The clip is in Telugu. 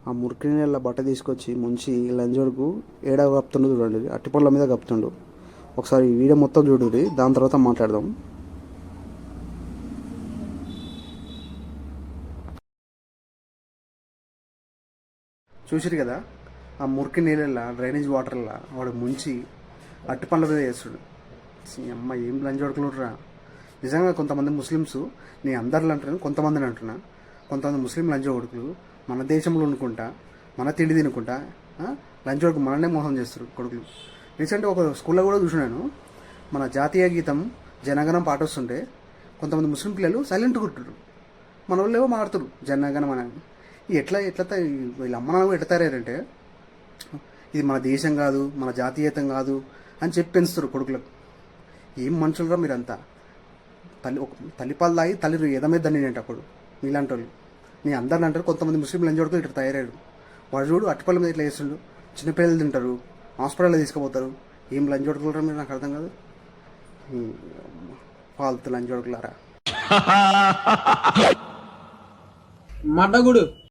ఆ మురికి నీళ్ళ బట్ట తీసుకొచ్చి ముంచి లంజోడుకు ఏడ కప్పుతుండో చూడండి, అట్టిపళ్ళ మీద కప్పుతుండు. ఒకసారి వీడియో మొత్తం చూడండి, దాని తర్వాత మాట్లాడదాం. చూసిరు కదా, ఆ మురికి నీళ్ళ డ్రైనేజ్ వాటర్లా వాడు ముంచి అట్టిపళ్ళ మీద వేస్తాడు. అమ్మ ఏం లంజోడుకులురా నిజంగా. కొంతమంది ముస్లిమ్స్, నేను అందరిలో అంటున్నాను, కొంతమందిని అంటున్నా, కొంతమంది ముస్లిం లంజోడుకులు మన దేశంలో అనుకుంటా, మన తిండి తినుకుంటా లంచోడుకు మననే మోసం చేస్తారు కొడుకులు. రీసెంట్గా ఒక స్కూల్లో కూడా చూసినాను, మన జాతీయ గీతం జనగణం పాట వస్తుంటే కొంతమంది ముస్లిం పిల్లలు సైలెంట్ కొట్టురు, మన వాళ్ళు ఏవో మారుతారు జనగణం అని. ఎట్లా ఎట్లా వీళ్ళ అమ్మ నాన్న ఎట్లా తయారంటే ఇది మన దేశం కాదు, మన జాతీయతం కాదు అని చెప్పి పెంచుతారు కొడుకులకు. ఏం మనుషులుగా మీరంతా. తల్లిపాలు తాగి తల్లి ఎదమే దాన్ని అప్పుడు మీలాంటి వాళ్ళు. నీ అందరిని అంటారు, కొంతమంది ముస్లిం లంజోడుతో ఇట్లా తయారయ్యాడు. వాడు చూడు అట్టిపళ్ళ మీద ఇట్లా వేస్తుండు, చిన్నపిల్లలు తింటారు, హాస్పిటల్లో తీసుకుపోతారు. ఏం లంజోడుకులరా మీరు, నాకు అర్థం కాదు. ఫాల్తు లంజోడుకులారా. మడ్డగుడు